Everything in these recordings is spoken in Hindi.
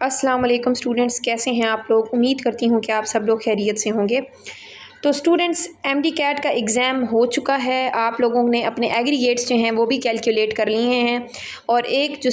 अस्सलाम वालेकुम स्टूडेंट्स, कैसे हैं आप लोग। उम्मीद करती हूँ कि आप सब लोग खैरियत से होंगे। तो स्टूडेंट्स, एमडी कैट का एग्ज़ाम हो चुका है। आप लोगों ने अपने एग्रीगेट्स जो हैं वो भी कैलकुलेट कर लिए हैं और एक जो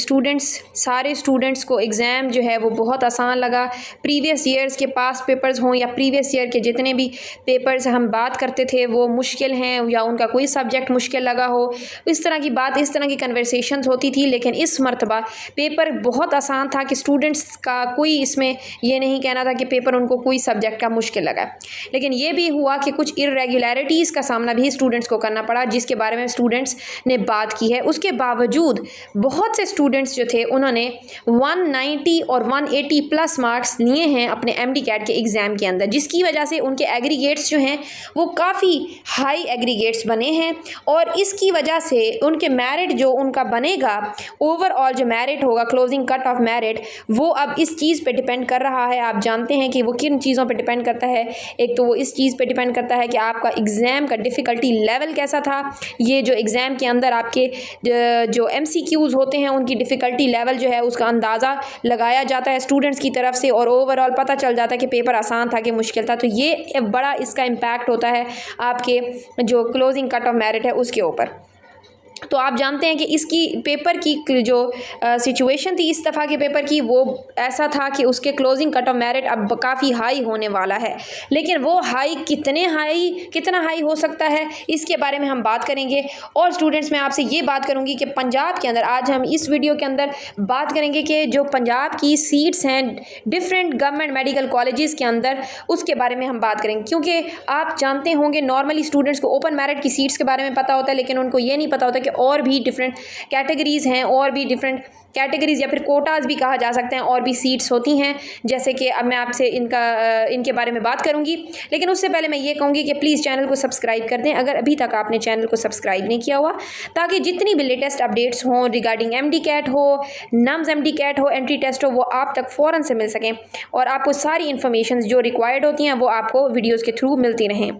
सारे स्टूडेंट्स को एग्ज़ाम जो है वो बहुत आसान लगा। प्रीवियस ईयर्स के पास पेपर्स हों या प्रीवियस ईयर के जितने भी पेपर्स हम बात करते थे वो मुश्किल हैं या उनका कोई सब्जेक्ट मुश्किल लगा हो, इस तरह की कन्वर्सेशंस होती थी। लेकिन इस मरतबा पेपर बहुत आसान था कि स्टूडेंट्स का कोई इसमें ये नहीं कहना था कि पेपर उनको कोई सब्जेक्ट का मुश्किल लगा। लेकिन ये भी हुआ कि कुछ इरेगुलरिटीज़ का सामना भी स्टूडेंट्स को करना पड़ा, जिसके बारे में स्टूडेंट्स ने बात की है। उसके बावजूद बहुत से स्टूडेंट्स जो थे उन्होंने 190 और 180 प्लस मार्क्स लिए हैं अपने एमडी कैट के एग्ज़ाम के अंदर, जिसकी वजह से उनके एग्रीगेट्स जो हैं वो काफ़ी हाई एग्रीगेट्स बने हैं। और इसकी वजह से उनके मेरिट जो उनका बनेगा, ओवरऑल जो मेरिट होगा, क्लोजिंग कट ऑफ मेरिट, वो अब इस चीज़ पे डिपेंड कर रहा है। आप जानते हैं कि वो किन चीज़ों पे डिपेंड करता है। एक तो वो इस चीज़ पे डिपेंड करता है कि आपका एग्ज़ाम का डिफ़िकल्टी लेवल कैसा था। ये जो एग्ज़ाम के अंदर आपके जो एमसीक्यूज़ होते हैं उनकी डिफ़िकल्टी लेवल जो है उसका अंदाज़ा लगाया जाता है स्टूडेंट्स की तरफ से, और ओवरऑल पता चल जाता है कि पेपर आसान था कि मुश्किल था। तो ये बड़ा इसका इम्पैक्ट होता है आपके जो क्लोजिंग कट ऑफ मेरिट है उसके ऊपर। तो आप जानते हैं कि इसकी पेपर की जो सिचुएशन थी इस दफ़ा के पेपर की, वो ऐसा था कि उसके क्लोजिंग कट ऑफ मेरिट अब काफ़ी हाई होने वाला है। लेकिन वो कितना हाई हो सकता है, इसके बारे में हम बात करेंगे। और स्टूडेंट्स, मैं आपसे ये बात करूँगी कि पंजाब के अंदर आज हम इस वीडियो के अंदर बात करेंगे कि जो पंजाब की सीट्स हैं डिफरेंट गवर्नमेंट मेडिकल कॉलेजेस के अंदर, उसके बारे में हम बात करेंगे। क्योंकि आप जानते होंगे नॉर्मली स्टूडेंट्स को ओपन मेरिट की सीट्स के बारे में पता होता है, लेकिन उनको ये नहीं पता होता कि और भी डिफरेंट कैटेगरीज़ हैं, और भी डिफरेंट कैटेगरीज़ या फिर कोटाज़ भी कहा जा सकते हैं, और भी सीट्स होती हैं। जैसे कि अब मैं आपसे इनके बारे में बात करूंगी। लेकिन उससे पहले मैं ये कहूँगी कि प्लीज़ चैनल को सब्सक्राइब कर दें अगर अभी तक आपने चैनल को सब्सक्राइब नहीं किया हुआ, ताकि जितनी भी लेटेस्ट अपडेट्स हों रिगार्डिंग एमडी कैट हो, नम्स एमडी कैट हो, एंट्री टेस्ट हो, वो आप तक फ़ौरन से मिल सकें और आपको सारी इन्फॉर्मेशन जो रिक्वायर्ड होती हैं वो आपको वीडियोज़ के थ्रू मिलती रहें।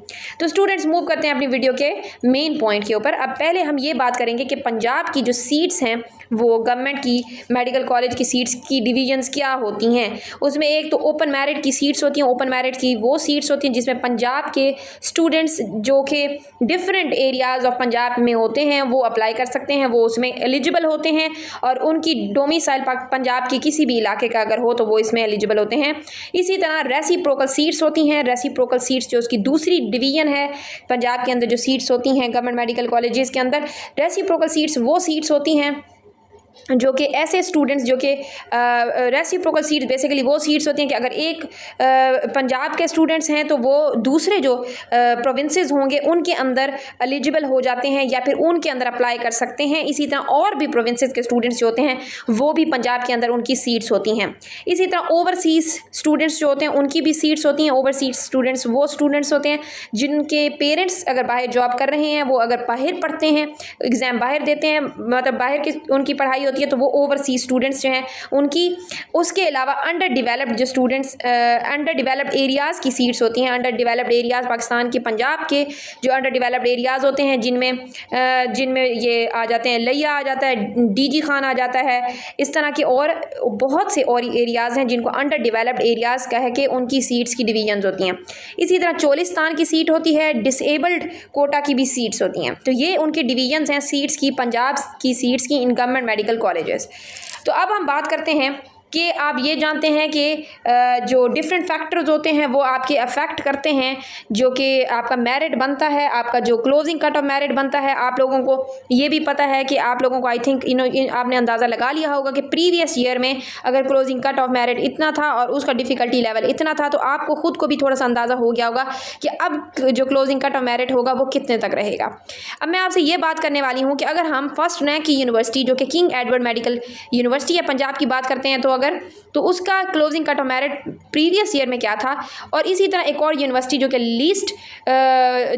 तो स्टूडेंट्स, मूव करते हैं अपनी वीडियो के मेन पॉइंट के ऊपर। अब पहले हम ये बात करेंगे कि पंजाब की जो सीट्स हैं वो गवर्नमेंट की मेडिकल कॉलेज की सीट्स की डिवीजन्स क्या होती हैं। उसमें एक तो ओपन मेरिट की सीट्स होती हैं। ओपन मेरिट की वो सीट्स होती हैं जिसमें पंजाब के स्टूडेंट्स जो कि डिफरेंट एरियाज़ ऑफ पंजाब में होते हैं वो अप्लाई कर सकते हैं, वो उसमें एलिजिबल होते हैं, और उनकी डोमिसाइल पंजाब की किसी भी इलाके का अगर हो तो वो इसमें एलिजिबल होते हैं। इसी तरह रेसिप्रोकल सीट्स होती हैं। रेसिप्रोकल सीट्स जो उसकी दूसरी डिवीज़न है पंजाब के अंदर जो सीट्स होती हैं गवर्नमेंट मेडिकल कॉलेजेस के अंदर, रेसिप्रोकल सीट्स वो सीट्स होती हैं जो कि ऐसे स्टूडेंट्स जो कि रेसिप्रोकल सीट्स बेसिकली वो सीट्स होती हैं कि अगर एक पंजाब के स्टूडेंट्स हैं तो वो दूसरे जो प्रोविंसेस होंगे उनके अंदर एलिजिबल हो जाते हैं या फिर उनके अंदर अप्लाई कर सकते हैं। इसी तरह और भी प्रोविंसेस के स्टूडेंट्स जो होते हैं वो भी पंजाब के अंदर उनकी सीट्स होती हैं। इसी तरह ओवरसीज़ स्टूडेंट्स जो होते हैं उनकी भी सीट्स होती हैं। ओवरसीज़ स्टूडेंट्स वो स्टूडेंट्स होते हैं जिनके पेरेंट्स अगर बाहर जॉब कर रहे हैं, वो अगर बाहर पढ़ते हैं, एग्ज़ाम बाहर देते हैं, मतलब बाहर की उनकी पढ़ाई होती है, तो वो ओवरसीज स्टूडेंट्स जो हैं उनकी। उसके अलावा अंडर डेवलप्ड जो स्टूडेंट्स अंडर डेवलप्ड एरियाज़ की सीट्स होती हैं। अंडर डेवलप्ड एरियाज़ पाकिस्तान के पंजाब के जो अंडर डेवलप्ड एरियाज़ होते हैं जिनमें ये आ जाते हैं, लिया आ जाता है, डीजी खान आ जाता है, इस तरह के और बहुत से और एरियाज़ हैं जिनको अंडर डेवलप्ड एरियाज़ कह के उनकी सीट्स की डिवीजन्स होती हैं। इसी तरह चोलिस्तान की सीट होती है, डिसेबल्ड कोटा की भी सीट्स होती हैं। तो ये उनकी डिवीजन्स हैं सीट्स की, पंजाब की सीट्स की इन गवर्नमेंट मेडिकल कॉलेजेस। तो अब हम बात करते हैं कि आप ये जानते हैं कि जो डिफरेंट फैक्टर्स होते हैं वो आपके अफेक्ट करते हैं जो कि आपका मेरिट बनता है, आपका जो क्लोजिंग कट ऑफ मेरिट बनता है। आप लोगों को ये भी पता है कि आप लोगों को आई थिंक आपने अंदाज़ा लगा लिया होगा कि प्रीवियस ईयर में अगर क्लोजिंग कट ऑफ मेरिट इतना था और उसका डिफ़िकल्टी लेवल इतना था, तो आपको ख़ुद को भी थोड़ा सा अंदाज़ा हो गया होगा कि अब जो क्लोजिंग कट ऑफ मेरिट होगा वो कितने तक रहेगा। अब मैं आपसे ये बात करने वाली हूँ कि अगर हम फर्स्ट रैंक की यूनिवर्सिटी जो कि किंग एडवर्ड मेडिकल यूनिवर्सिटी है पंजाब की बात करते हैं तो उसका closing cut off merit previous year में क्या था, और इसी तरह एक और यूनिवर्सिटी जो कि लीस्ट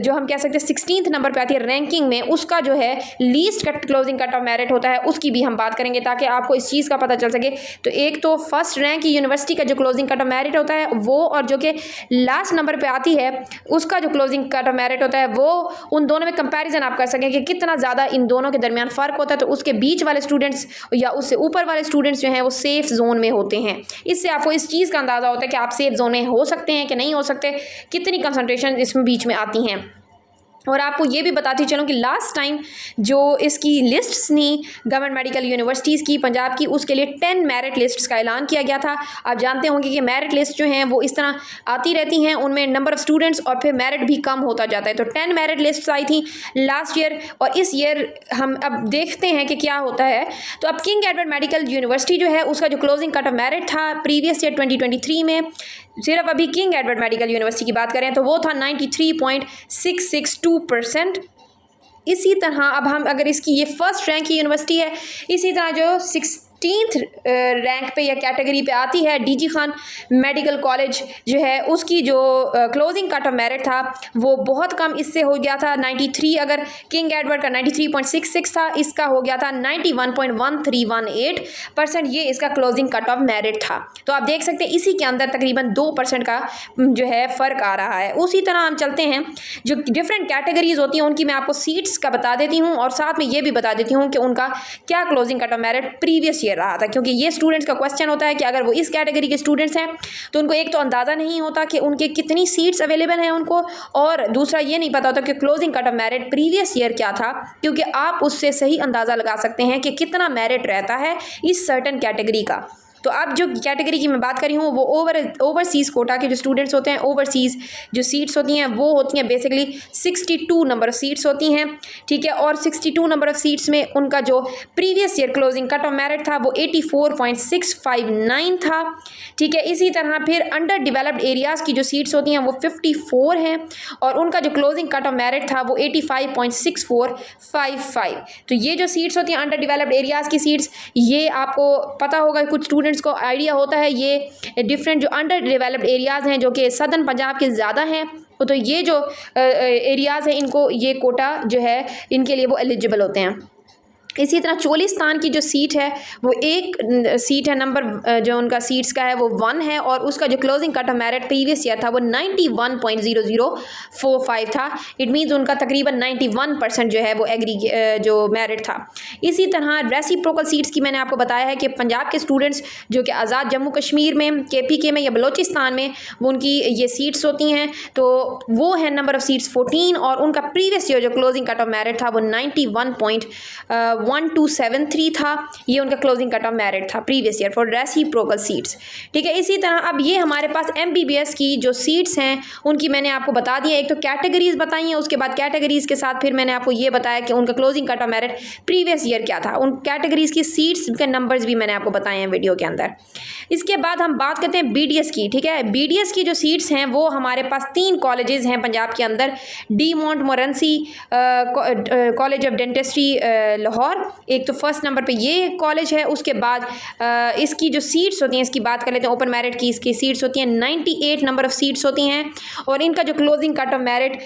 जो हम कह सकते हैं 16th नंबर पे आती है रैंकिंग में, उसका जो है least closing cut off merit होता है, उसकी भी हम बात करेंगे ताकि आपको इस चीज़ का पता चल सके। तो एक तो फर्स्ट रैंक की यूनिवर्सिटी का जो क्लोजिंग कट ऑफ मेरिट होता है वो, और जो कि लास्ट नंबर पर आती है उसका जो क्लोजिंग कट ऑफ मेरिट होता है वो, उन दोनों में कंपेरिजन आप कर सकें कि कितना ज़्यादा इन दोनों के दरमियान फ़र्क होता है। तो उसके बीच वाले स्टूडेंट्स या उससे ऊपर वाले स्टूडेंट्स जो हैं वो सेफ जोन जोन में होते हैं। इससे आपको इस चीज़ का अंदाज़ा होता है कि आप सेफ जोन में हो सकते हैं कि नहीं हो सकते, कितनी कंसंट्रेशन इसमें बीच में आती हैं। और आपको ये भी बताती चलूँ कि लास्ट टाइम जो इसकी लिस्ट्स थी गवर्नमेंट मेडिकल यूनिवर्सिटीज़ की पंजाब की, उसके लिए 10 मेरिट लिस्ट्स का ऐलान किया गया था। आप जानते होंगे कि मेरिट लिस्ट जो हैं वो इस तरह आती रहती हैं, उनमें नंबर ऑफ़ स्टूडेंट्स और फिर मेरिट भी कम होता जाता है। तो 10 मेरिट लिस्ट्स आई थी लास्ट ईयर, और इस ईयर हम अब देखते हैं कि क्या होता है। तो अब किंग एडवर्ड मेडिकल यूनिवर्सिटी जो है उसका जो क्लोजिंग कट ऑफ मेरिट था प्रीवियस ईयर 2023 में, सिर्फ अभी किंग एडवर्ड मेडिकल यूनिवर्सिटी की बात करें तो वो था 93.662%। इसी तरह अब हम अगर इसकी ये फर्स्ट रैंक की यूनिवर्सिटी है, इसी तरह जो 16th रैंक पे या कैटेगरी पे आती है डीजी खान मेडिकल कॉलेज जो है, उसकी जो क्लोजिंग कट ऑफ मेरिट था वो बहुत कम इससे हो गया था 93। अगर किंग एडवर्ड का 93.66 था, इसका हो गया था 91.1318%। ये इसका क्लोजिंग कट ऑफ मेरिट था। तो आप देख सकते हैं इसी के अंदर तकरीबन 2% का जो है फ़र्क आ रहा है। उसी तरह हम चलते हैं, जो डिफरेंट कैटेगरीज होती हैं उनकी मैं आपको सीट्स का बता देती हूँ और साथ में ये भी बता देती हूँ कि उनका क्या closing cut off merit previous रहा था, क्योंकि ये स्टूडेंट्स का क्वेश्चन होता है कि अगर वो इस कैटेगरी के स्टूडेंट्स हैं तो उनको एक तो अंदाज़ा नहीं होता कि उनके कितनी सीट्स अवेलेबल हैं उनको, और दूसरा ये नहीं पता होता कि closing cut off merit previous year क्या था, क्योंकि आप उससे सही अंदाज़ा लगा सकते हैं कि कितना मेरिट रहता है इस सर्टेन कैटेगरी का। तो अब जो कैटेगरी की मैं बात कर रही हूँ वो ओवरसीज़ कोटा के जो स्टूडेंट्स होते हैं, ओवरसीज़ जो सीट्स होती हैं वो होती हैं बेसिकली 62 नंबर ऑफ़ सीट्स होती हैं, ठीक है। और 62 नंबर ऑफ़ सीट्स में उनका जो previous year closing cut off merit था वो 84.659 था, ठीक है। इसी तरह फिर अंडर डेवलप्ड एरियाज़ की जो सीट्स होती हैं वो 54 हैं और उनका जो क्लोजिंग कट ऑफ मेरिट था वो 85.6455। तो ये जो सीट्स होती हैं अंडर डेवलप्ड एरियाज़ की सीट्स, ये आपको पता होगा, कुछ स्टूडेंट्स को आइडिया होता है, ये डिफरेंट जो अंडर डेवलप्ड एरियाज़ हैं जो कि सदर्न पंजाब के ज़्यादा हैं, तो ये जो एरियाज़ हैं इनको ये कोटा जो है इनके लिए वो एलिजिबल होते हैं। इसी तरह चोलिस्तान की जो सीट है वो एक सीट है, नंबर जो उनका सीट्स का है वो 1 है और उसका जो closing cut off merit previous year था वो 91.0045 था। इट मीन्स उनका तकरीबन 91% जो है वो जो मेरिट था। इसी तरह रेसिप्रोकल सीट्स की मैंने आपको बताया है कि पंजाब के स्टूडेंट्स जो कि आज़ाद जम्मू कश्मीर में, KPK में या बलोचिस्तान में वो उनकी ये सीट्स होती हैं, तो वो है नंबर ऑफ़ सीट्स 14 और उनका प्रीवियस ईयर जो क्लोजिंग कट ऑफ मेरिट था वो 91.1273 था। ये उनका क्लोजिंग कट ऑफ मेरिट था previous year for reciprocal seats, ठीक है। इसी तरह अब ये हमारे पास MBBS की जो सीट्स हैं उनकी मैंने आपको बता दिया, एक तो कैटेगरीज बताई हैं, उसके बाद कैटेगरीज के साथ फिर मैंने आपको ये बताया कि उनका closing cut off merit previous year क्या था, उन कैटेगरीज की सीट्स के नंबर्स भी मैंने आपको बताए हैं वीडियो के अंदर। इसके बाद हम बात करते हैं BDS की, ठीक है। BDS की जो सीट्स हैं वो हमारे पास 3 कॉलेजेस हैं पंजाब के अंदर, de Montmorency college of dentistry Lahore, एक तो फर्स्ट नंबर पे ये कॉलेज है। उसके बाद इसकी जो सीट्स होती हैं, इसकी बात कर लेते हैं, ओपन मेरिट की इसकी सीट्स होती हैं 98 नंबर ऑफ़ सीट्स होती हैं और इनका जो क्लोजिंग कट ऑफ मेरिट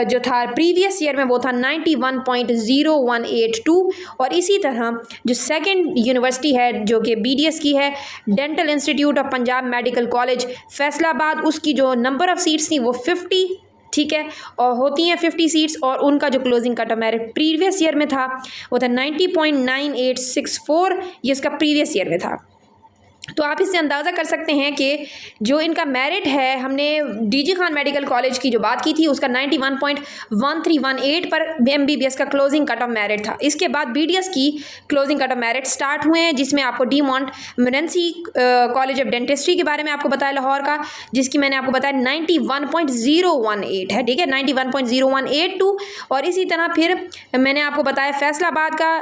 जो था प्रीवियस ईयर में वो था 91.0182। और इसी तरह जो सेकंड यूनिवर्सिटी है जो कि BDS की है, dental institute of Punjab medical college Faisalabad, उसकी जो नंबर ऑफ़ सीट्स थी वो 50, ठीक है, और होती हैं 50 सीट्स और उनका जो closing cut off merit previous year में था वो था 90.9864, ये इसका प्रीवियस ईयर में था। तो आप इससे अंदाज़ा कर सकते हैं कि जो इनका मेरिट है, हमने डीजी खान मेडिकल कॉलेज की जो बात की थी उसका 91.1318 पर MBBS का क्लोजिंग कट ऑफ मेरिट था। इसके बाद BDS की closing cut off merit start हुए हैं, जिसमें आपको D Montmorency college of dentistry के बारे में आपको बताया लाहौर का, जिसकी मैंने आपको बताया 91.018 है, ठीक है, 91.0182। और इसी तरह फिर मैंने आपको बताया फैसलाबाद का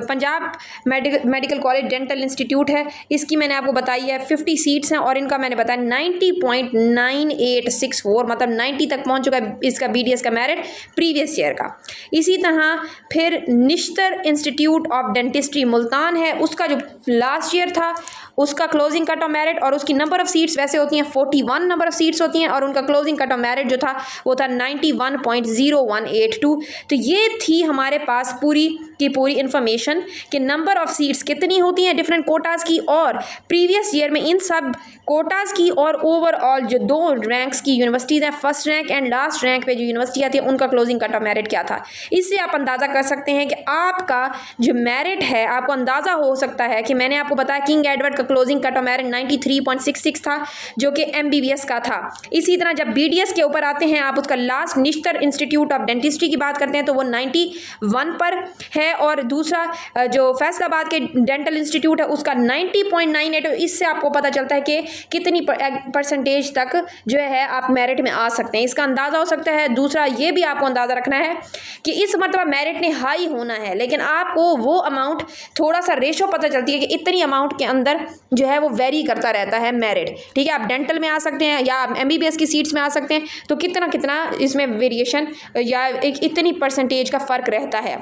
Punjab medical college dental institute है, इसकी मैंने आपको बताई है 50 सीट्स हैं और इनका मैंने बताया 90.9864, मतलब 90 तक पहुंच चुका है इसका BDS का मेरिट प्रीवियस ईयर का। इसी तरह फिर Nishtar institute of dentistry Multan है, उसका जो लास्ट ईयर था उसका क्लोजिंग कट ऑफ मेरिट और उसकी नंबर ऑफ सीट्स वैसे होती हैं 41 नंबर ऑफ सीट्स होती हैं और उनका क्लोजिंग कट ऑफ मेरिट जो था वो था 91.0182। तो ये थी हमारे पास पूरी की पूरी इन्फॉर्मेशन कि नंबर ऑफ सीट्स कितनी होती हैं डिफरेंट कोटास की और प्रीवियस ईयर में इन सब कोटास की और ओवरऑल जो दो रैंक्स की यूनिवर्सिटीज़ हैं, first rank and last rank पे जो यूनिवर्सिटी आती है उनका क्लोजिंग कट ऑफ मेरिट क्या था। इससे आप अंदाज़ा कर सकते हैं कि आपका जो मेरिट है, आपको अंदाज़ा हो सकता है कि मैंने आपको बताया किंग एडवर्ड का क्लोजिंग कट ऑफ मेरिट 93.66 था जो कि MBBS का था। इसी तरह जब BDS के ऊपर आते हैं आप उसका last Nishtar institute of dentistry की बात करते हैं तो वो 91 पर है और दूसरा जो फैसलाबाद के डेंटल इंस्टीट्यूट है उसका 90.98। इससे आपको पता चलता है कि कितनी परसेंटेज तक जो है आप मेरिट में आ सकते हैं, इसका अंदाज़ा हो सकता है। दूसरा ये भी आपको अंदाज़ा रखना है कि इस मरतबा मेरिट ने हाई होना है लेकिन आपको वो अमाउंट थोड़ा सा रेशो पता चलती है कि इतनी अमाउंट के अंदर जो है वो वेरी करता रहता है मेरिट। ठीक है, आप डेंटल में आ सकते हैं या आप MBBS की सीट्स में आ सकते हैं, तो कितना कितना इसमें वेरिएशन या एक इतनी परसेंटेज का फ़र्क रहता है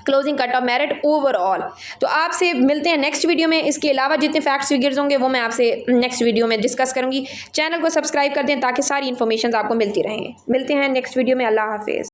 closing cut off merit overall. तो आपसे मिलते हैं नेक्स्ट वीडियो में। इसके अलावा जितने फैक्ट्स फिगर्स होंगे वो मैं आपसे नेक्स्ट वीडियो में डिस्कस करूंगी। चैनल को सब्सक्राइब कर दें ताकि सारी इन्फॉर्मेशन आपको मिलती रहेंगे। मिलते हैं नेक्स्ट वीडियो में। अल्लाह हाफिज़।